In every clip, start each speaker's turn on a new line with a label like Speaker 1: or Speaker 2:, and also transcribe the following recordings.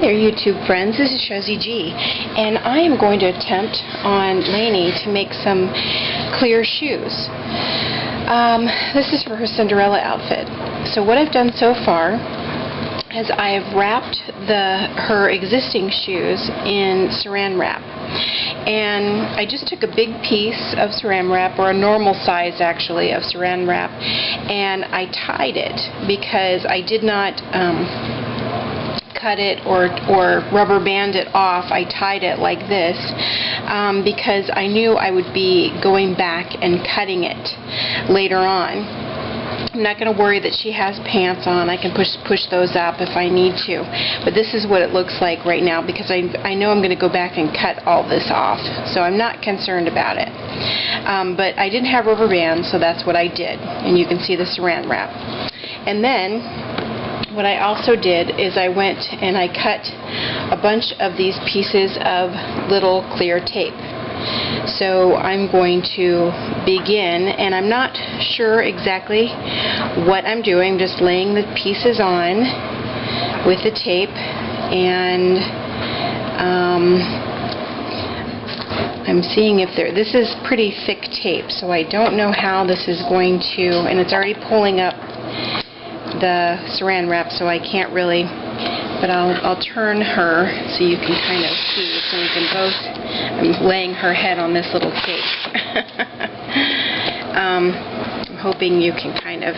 Speaker 1: there, YouTube friends. This is Shazzy G, and I am going to attempt on Lainey to make some clear shoes. This is for her Cinderella outfit. So what I've done so far is I have wrapped her existing shoes in saran wrap. And I just took a big piece of saran wrap, or a normal size actually of saran wrap, and I tied it because I did not cut it or rubber band it off. I tied it like this because I knew I would be going back and cutting it later on. I'm not going to worry that she has pants on. I can push those up if I need to. But this is what it looks like right now because I know I'm going to go back and cut all this off. So I'm not concerned about it. But I didn't have rubber bands, so that's what I did. And you can see the saran wrap. And then what I also did is I went and I cut a bunch of these pieces of little clear tape. So I'm going to begin, and I'm not sure exactly what I'm doing, just laying the pieces on with the tape, and I'm seeing if this is pretty thick tape, so I don't know how this is going to, and it's already pulling up the saran wrap, so I can't really, but I'll turn her so you can kind of see, so we can both, I'm laying her head on this little tape. I'm hoping you can kind of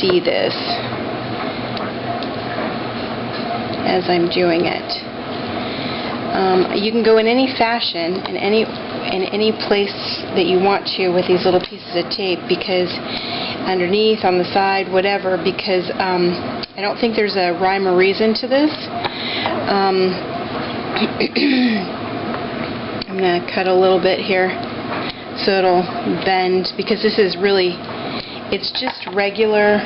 Speaker 1: see this as I'm doing it. You can go in any fashion, in any place that you want to with these little pieces of tape, because underneath, on the side, whatever, because I don't think there's a rhyme or reason to this. I'm going to cut a little bit here so it'll bend, because this is really, it's just regular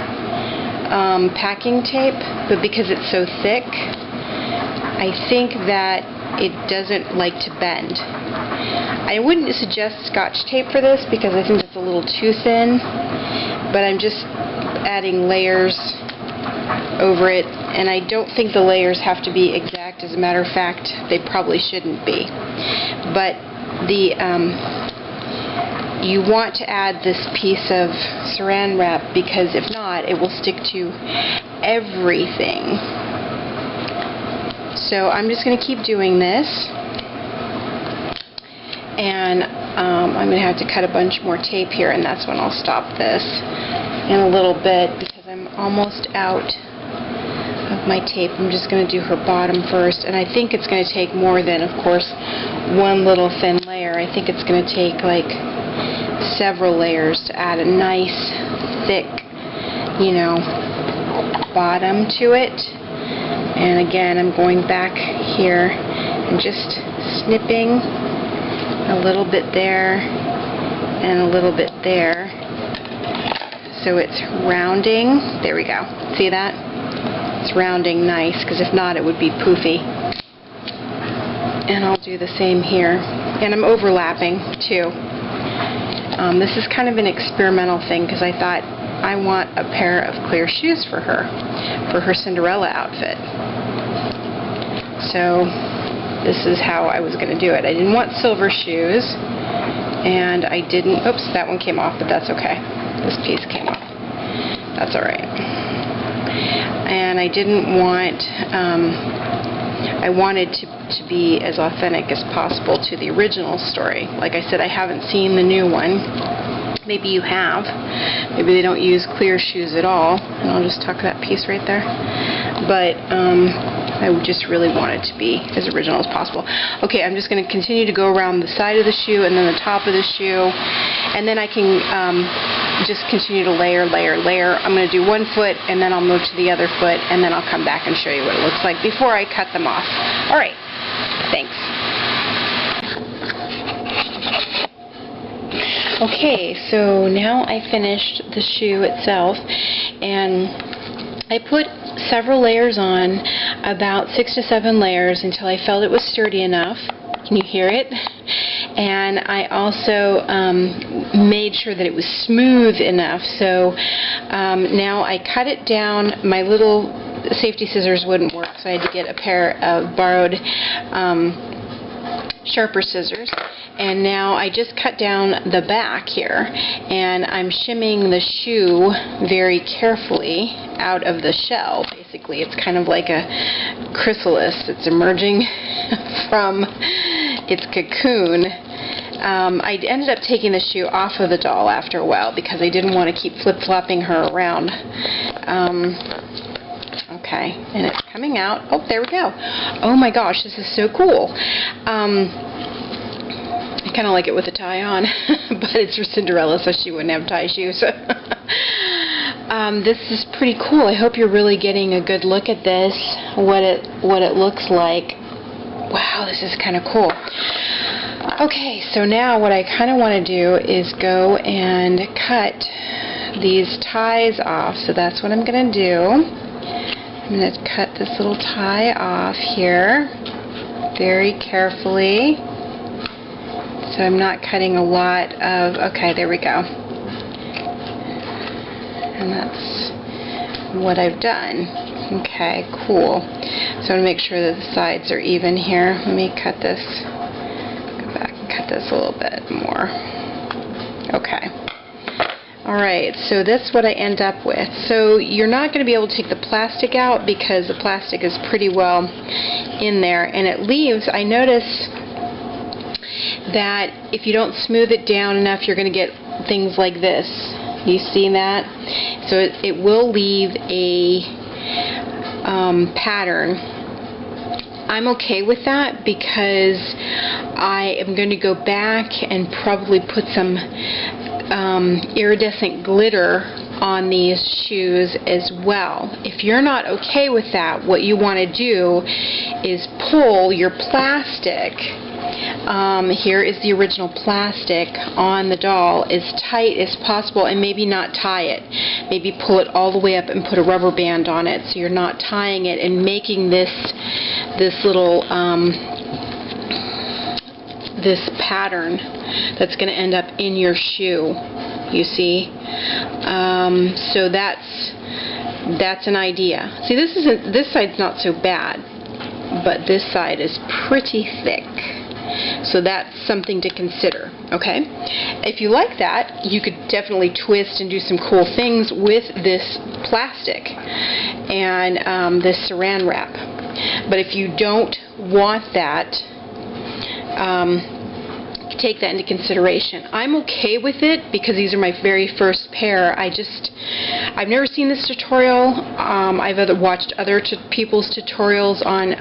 Speaker 1: packing tape, but because it's so thick, I think that it doesn't like to bend. I wouldn't suggest Scotch tape for this because I think it's a little too thin, but I'm just adding layers over it, and I don't think the layers have to be exact. As a matter of fact, they probably shouldn't be. But you want to add this piece of saran wrap, because if not, it will stick to everything. So I'm just going to keep doing this, and I'm going to have to cut a bunch more tape here, and that's when I'll stop this in a little bit, because I'm almost out of my tape. I'm just going to do her bottom first, and I think it's going to take more than, of course, one little thin layer. I think it's going to take like several layers to add a nice, thick, you know, bottom to it. And again, I'm going back here and just snipping a little bit there and a little bit there, so it's rounding. There we go. See that? It's rounding nice, because if not, it would be poofy. And I'll do the same here. And I'm overlapping too. This is kind of an experimental thing, because I thought I want a pair of clear shoes for her Cinderella outfit. So this is how I was going to do it. I didn't want silver shoes, and I didn't, oops, that one came off, but that's okay. This piece came off. That's alright. And I didn't want, I wanted to be as authentic as possible to the original story. Like I said, I haven't seen the new one. Maybe you have. Maybe they don't use clear shoes at all. And I'll just tuck that piece right there. But I just really want it to be as original as possible. Okay, I'm just going to continue to go around the side of the shoe and then the top of the shoe. And then I can just continue to layer, layer, layer. I'm going to do one foot, and then I'll move to the other foot, and then I'll come back and show you what it looks like before I cut them off. Alright, thanks. Okay, so now I finished the shoe itself, and I put several layers on, about 6 to 7 layers, until I felt it was sturdy enough. Can you hear it? And I also made sure that it was smooth enough. So now I cut it down. My little the safety scissors wouldn't work, so I had to get a pair of borrowed sharper scissors. And now I just cut down the back here, and I'm shimming the shoe very carefully out of the shell. Basically, it's kind of like a chrysalis that's emerging from its cocoon. I ended up taking the shoe off of the doll after a while because I didn't want to keep flip-flopping her around. Okay, and it's coming out. Oh, there we go. Oh my gosh, this is so cool. I kind of like it with a tie on, but it's for Cinderella, so she wouldn't have tie shoes. This is pretty cool. I hope you're really getting a good look at this, what it looks like. Wow, this is kind of cool. Okay, so now what I kind of want to do is go and cut these ties off. So that's what I'm going to do. I'm going to cut this little tie off here very carefully. So I'm not cutting a lot of, okay, there we go. And that's what I've done. Okay, cool. So I'm going to make sure that the sides are even here. Let me cut this, go back and cut this a little bit more. Okay. Alright, so that's what I end up with. So you're not going to be able to take the plastic out because the plastic is pretty well in there. And it leaves, I notice that if you don't smooth it down enough, you're going to get things like this. You see that? So it will leave a pattern. I'm okay with that because I am going to go back and probably put some iridescent glitter on these shoes as well. If you're not okay with that, what you want to do is pull your plastic. Here is the original plastic on the doll as tight as possible, and maybe not tie it. Maybe pull it all the way up and put a rubber band on it so you're not tying it and making this little this pattern that's going to end up in your shoe, you see. So that's an idea. See, this side's not so bad, but this side is pretty thick. So that's something to consider, okay? If you like that, you could definitely twist and do some cool things with this plastic and this saran wrap. But if you don't want that, take that into consideration. I'm okay with it because these are my very first pair. I've never seen this tutorial. I've watched other people's tutorials on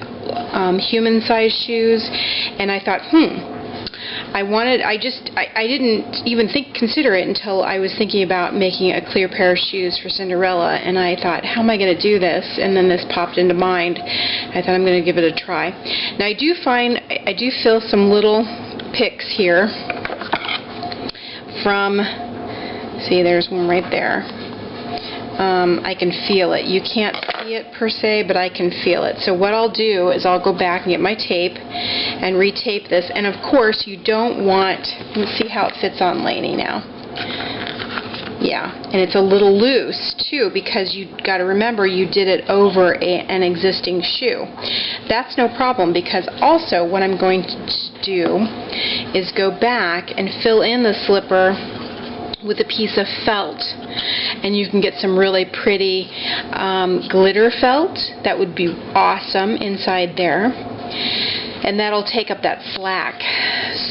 Speaker 1: human-sized shoes, and I thought, I didn't even consider it until I was thinking about making a clear pair of shoes for Cinderella, and I thought, how am I going to do this? And then this popped into mind. I thought I'm going to give it a try. Now I do feel some little picks here from, see, there's one right there. I can feel it. You can't see it per se, but I can feel it. So what I'll do is I'll go back and get my tape and retape this. And of course you don't want, let's see how it fits on Lainey now. Yeah, and it's a little loose too because you got to remember you did it over an existing shoe. That's no problem because also what I'm going to do is go back and fill in the slipper with a piece of felt, and you can get some really pretty glitter felt that would be awesome inside there, and that'll take up that slack.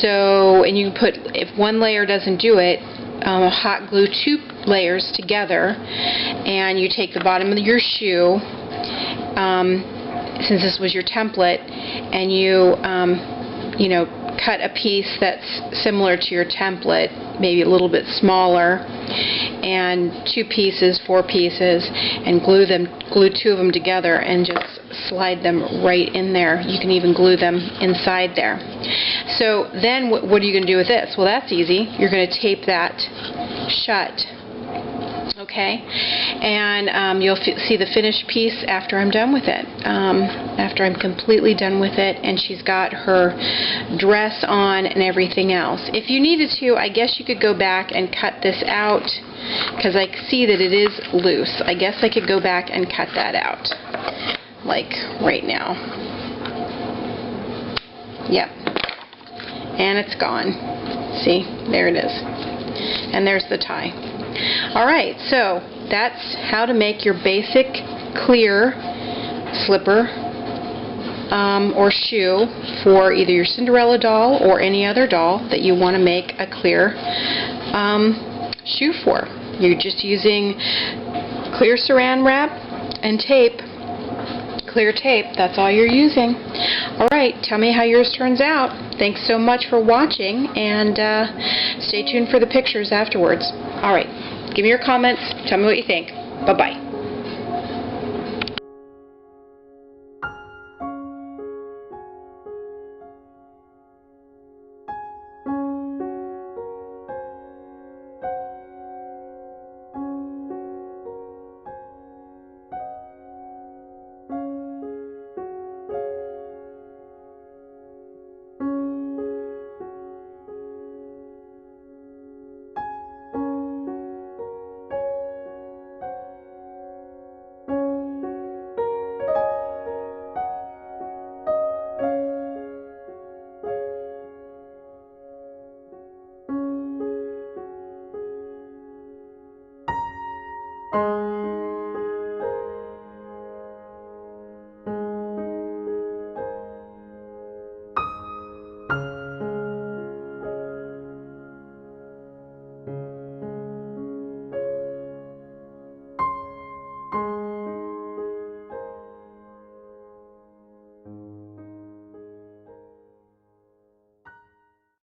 Speaker 1: So, and you can put, if one layer doesn't do it, hot glue 2 layers together, and you take the bottom of your shoe, since this was your template, and you cut a piece that's similar to your template, maybe a little bit smaller, and 2 pieces, 4 pieces, and glue 2 of them together and just slide them right in there. You can even glue them inside there. So then what are you going to do with this? Well, that's easy. You're going to tape that shut. Okay, and you'll see the finished piece after I'm done with it, after I'm completely done with it, and she's got her dress on and everything else. If you needed to, I guess you could go back and cut this out because I see that it is loose. I guess I could go back and cut that out. like right now. Yep. And it's gone. See, there it is. And there's the tie. Alright, so that's how to make your basic clear slipper or shoe for either your Cinderella doll or any other doll that you want to make a clear shoe for. You're just using clear saran wrap and tape, clear tape, that's all you're using. Alright, tell me how yours turns out. Thanks so much for watching, and stay tuned for the pictures afterwards. Alright, give me your comments, tell me what you think. Bye-bye.